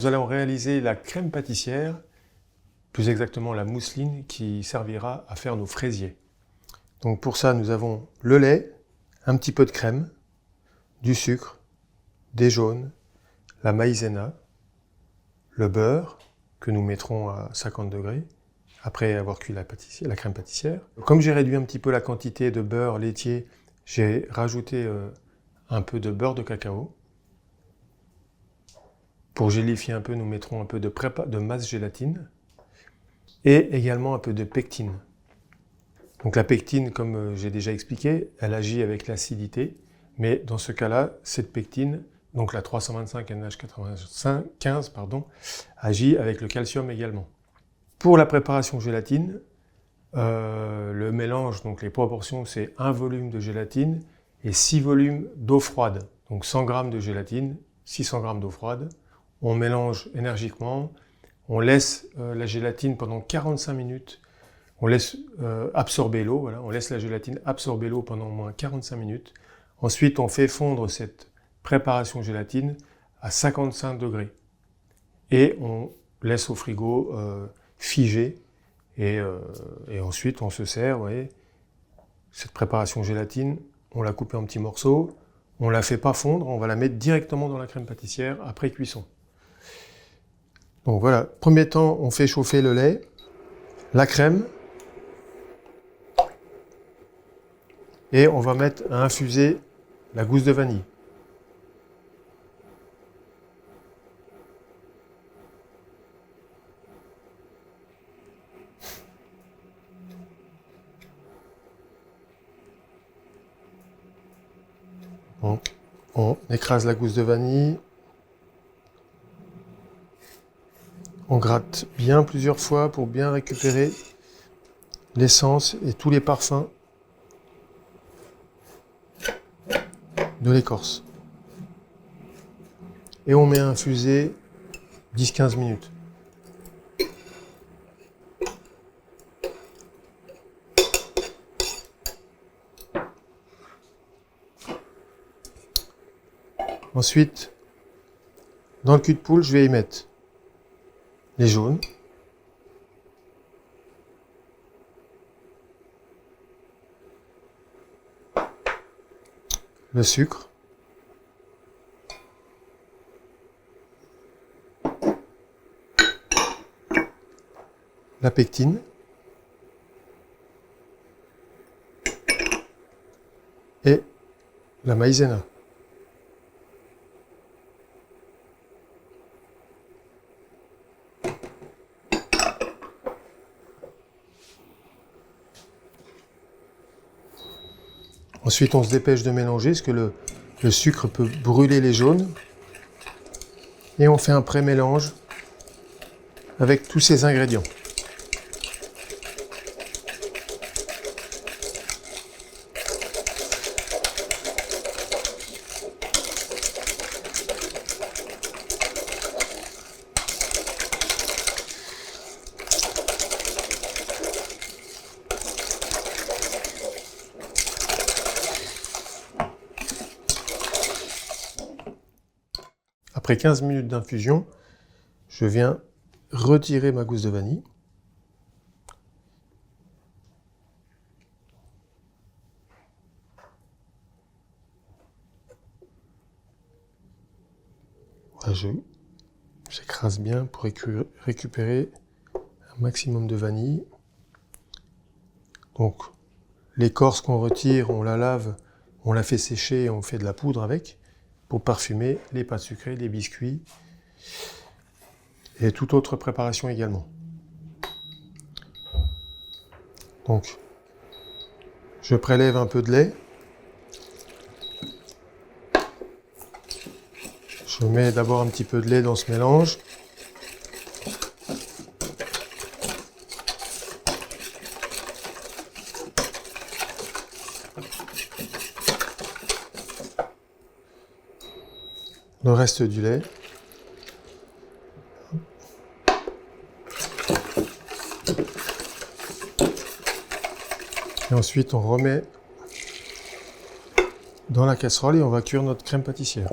Nous allons réaliser la crème pâtissière, plus exactement la mousseline qui servira à faire nos fraisiers. Donc pour ça, nous avons le lait, un petit peu de crème, du sucre, des jaunes, la maïzena, le beurre que nous mettrons à 50 degrés après avoir cuit la crème pâtissière. Comme j'ai réduit un petit peu la quantité de beurre laitier, j'ai rajouté un peu de beurre de cacao. Pour gélifier un peu, nous mettrons un peu de masse gélatine et également un peu de pectine. Donc la pectine, comme j'ai déjà expliqué, elle agit avec l'acidité, mais dans ce cas-là, cette pectine, donc la 325 NH95, agit avec le calcium également. Pour la préparation gélatine, le mélange, donc les proportions, c'est 1 volume de gélatine et 6 volumes d'eau froide. Donc 100 g de gélatine, 600 g d'eau froide. On mélange énergiquement, on laisse la gélatine pendant 45 minutes, on laisse absorber l'eau, voilà, on laisse la gélatine absorber l'eau pendant au moins 45 minutes. Ensuite, on fait fondre cette préparation gélatine à 55 degrés. Et on laisse au frigo figer. Et ensuite, on se sert, vous voyez, cette préparation gélatine, on la coupe en petits morceaux, on la fait pas fondre, on va la mettre directement dans la crème pâtissière après cuisson. Donc voilà, premier temps, on fait chauffer le lait, la crème, et on va mettre à infuser la gousse de vanille. Donc, on écrase la gousse de vanille. On gratte bien plusieurs fois pour bien récupérer l'essence et tous les parfums de l'écorce. Et on met à infuser 10-15 minutes. Ensuite, dans le cul de poule, je vais y mettre les jaunes, le sucre, la pectine et la maïzena. Ensuite, on se dépêche de mélanger parce que le sucre peut brûler les jaunes. Et on fait un pré-mélange avec tous ces ingrédients. Après 15 minutes d'infusion, je viens retirer ma gousse de vanille. Voilà, j'écrase bien pour récupérer un maximum de vanille. Donc l'écorce qu'on retire, on la lave, on la fait sécher et on fait de la poudre avec pour parfumer les pâtes sucrées, les biscuits et toute autre préparation également. Donc, je prélève un peu de lait. Je mets d'abord un petit peu de lait dans ce mélange. Le reste du lait. Et ensuite, on remet dans la casserole et on va cuire notre crème pâtissière.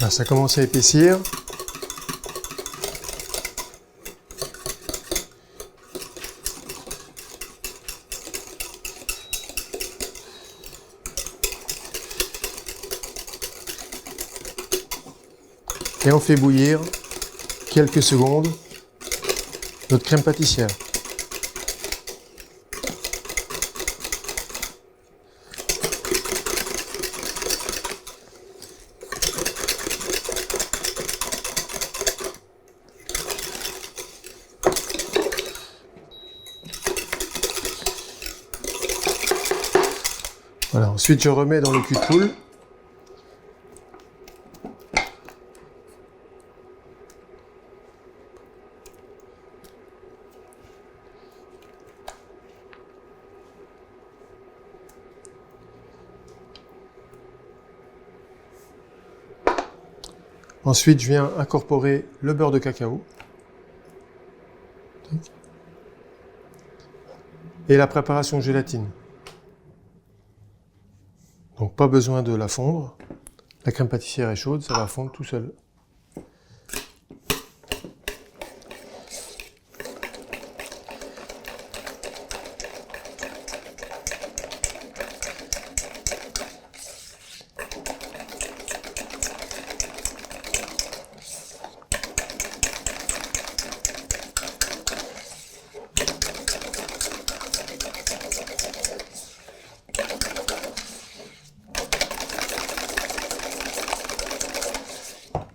Là, ça commence à épaissir. Et on fait bouillir quelques secondes notre crème pâtissière. Voilà, ensuite je remets dans le cul de poule. Ensuite, je viens incorporer le beurre de cacao et la préparation de gélatine. Donc pas besoin de la fondre. La crème pâtissière est chaude, ça va fondre tout seul.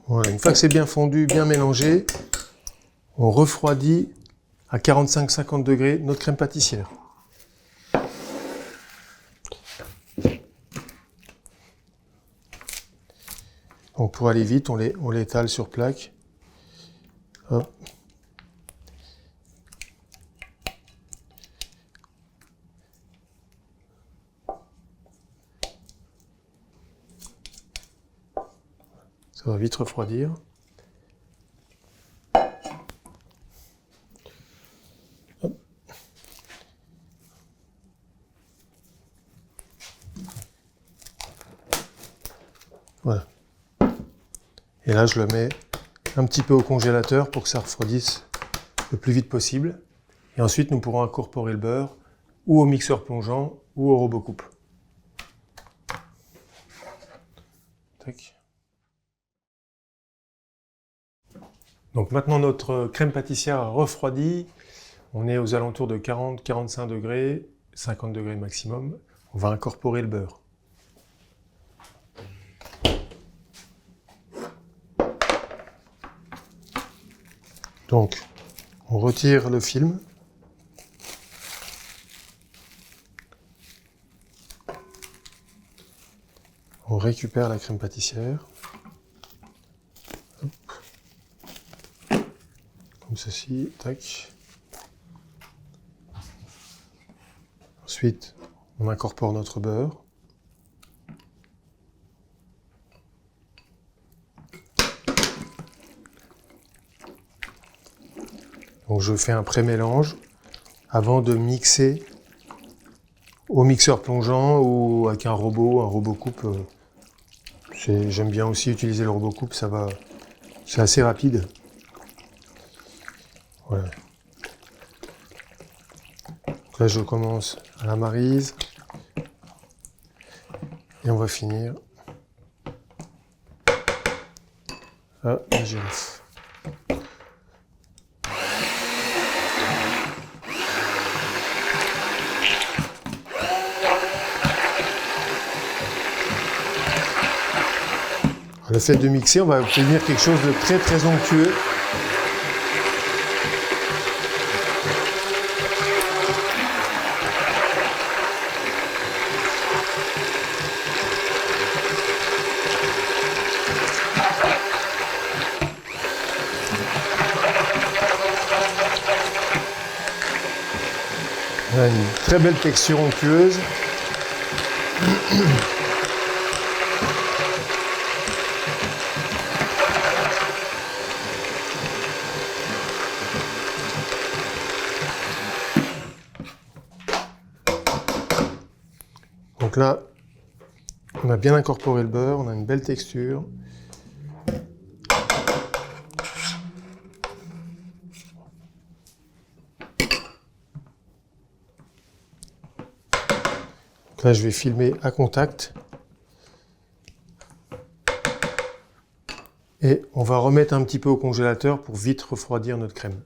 Voilà, une fois que c'est bien fondu, bien mélangé, on refroidit à 45-50 degrés notre crème pâtissière. Donc pour aller vite, on l'étale sur plaque. Hop. Ça va vite refroidir. Hop. Voilà. Et là, je le mets un petit peu au congélateur pour que ça refroidisse le plus vite possible. Et ensuite, nous pourrons incorporer le beurre ou au mixeur plongeant ou au robot coupe. Tac. Donc maintenant notre crème pâtissière a refroidi, on est aux alentours de 40-45 degrés, 50 degrés maximum. On va incorporer le beurre. Donc on retire le film. On récupère la crème pâtissière. Comme ceci, tac. Ensuite, on incorpore notre beurre. Donc je fais un pré-mélange avant de mixer au mixeur plongeant ou avec un robot coupe. J'aime bien aussi utiliser le robot coupe, c'est assez rapide. Voilà. Donc là, je commence à la maryse. Et on va finir à la girofle. Le fait de mixer, on va obtenir quelque chose de très très onctueux. On a une très belle texture onctueuse. Donc là, on a bien incorporé le beurre, on a une belle texture. Là, je vais filmer à contact. Et on va remettre un petit peu au congélateur pour vite refroidir notre crème.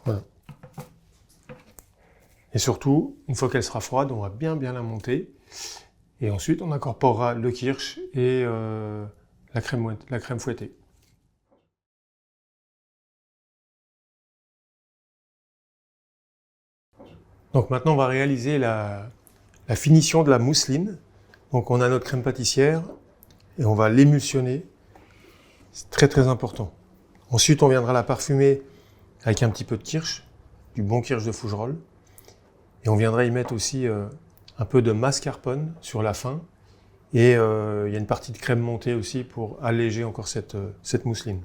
Voilà. Et surtout, une fois qu'elle sera froide, on va bien la monter. Et ensuite, on incorporera le kirsch et la crème fouettée. Donc maintenant, on va réaliser la finition de la mousseline. Donc on a notre crème pâtissière et on va l'émulsionner. C'est très important. Ensuite, on viendra la parfumer avec un petit peu de kirsch, du bon kirsch de Fougerolles. Et on viendra y mettre aussi un peu de mascarpone sur la fin. Et il y a une partie de crème montée aussi pour alléger encore cette mousseline.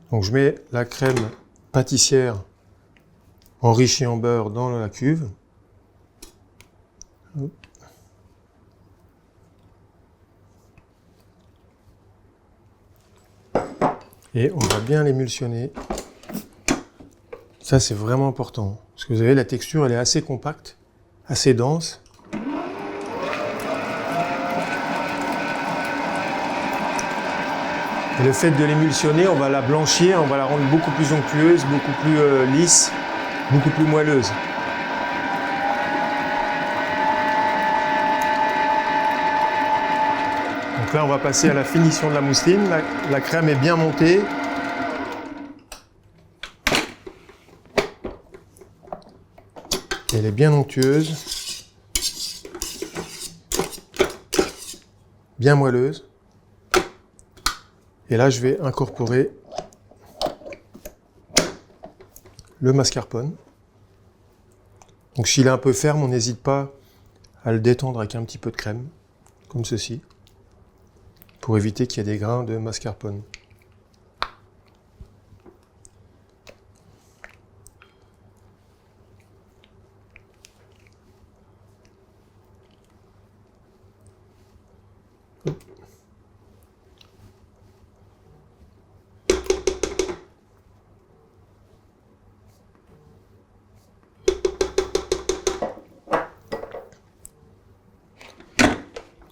Donc je mets la crème pâtissière enrichie en beurre dans la cuve. Et on va bien l'émulsionner. Ça, c'est vraiment important. Parce que vous avez la texture, elle est assez compacte, assez dense. Et le fait de l'émulsionner, on va la blanchir, on va la rendre beaucoup plus onctueuse, beaucoup plus lisse, beaucoup plus moelleuse. Donc là, on va passer à la finition de la mousseline. La crème est bien montée. Elle est bien onctueuse. Bien moelleuse. Et là, je vais incorporer le mascarpone. Donc s'il est un peu ferme, on n'hésite pas à le détendre avec un petit peu de crème, comme ceci, pour éviter qu'il y ait des grains de mascarpone.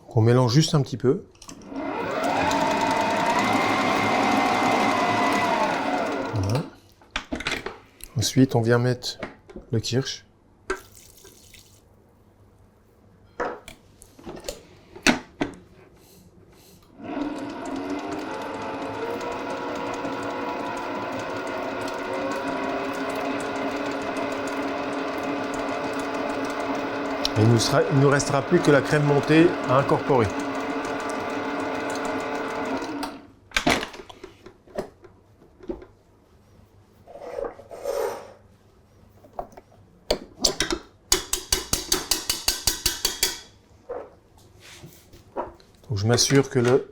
On mélange juste un petit peu. Voilà. Ensuite, on vient mettre le kirsch. Et il ne nous restera plus que la crème montée à incorporer. Donc je m'assure que le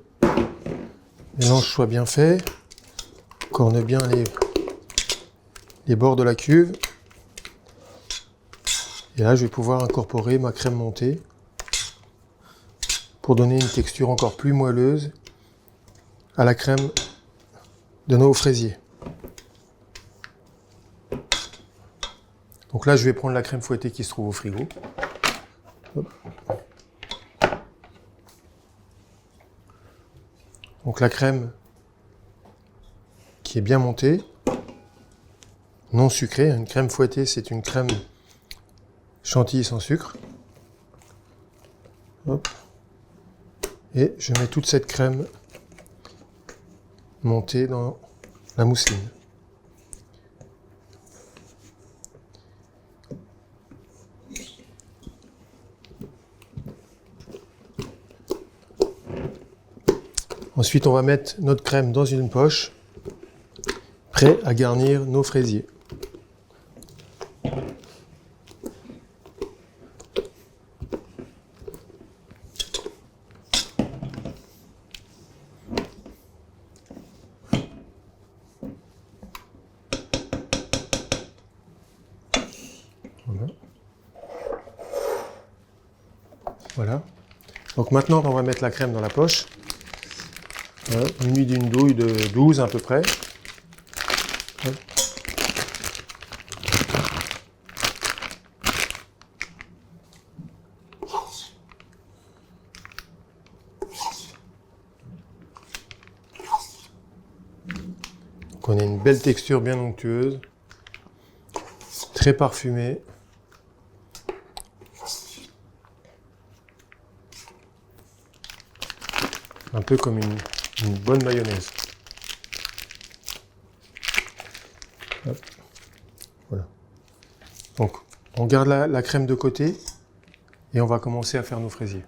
mélange soit bien fait, corne bien les bords de la cuve. Et là, je vais pouvoir incorporer ma crème montée pour donner une texture encore plus moelleuse à la crème de nos fraisiers. Donc là, je vais prendre la crème fouettée qui se trouve au frigo. Hop. Donc la crème qui est bien montée, non sucrée. Une crème fouettée, c'est une crème chantilly sans sucre. Hop. Et je mets toute cette crème montée dans la mousseline. Ensuite, on va mettre notre crème dans une poche, prêt à garnir nos fraisiers. Voilà. Voilà. Donc maintenant, on va mettre la crème dans la poche. Muni d'une douille de 12 à peu près. Hop. Donc on a une belle texture bien onctueuse, très parfumée. Un peu comme une bonne mayonnaise. Hop. Voilà. Donc, on garde la crème de côté et on va commencer à faire nos fraisiers.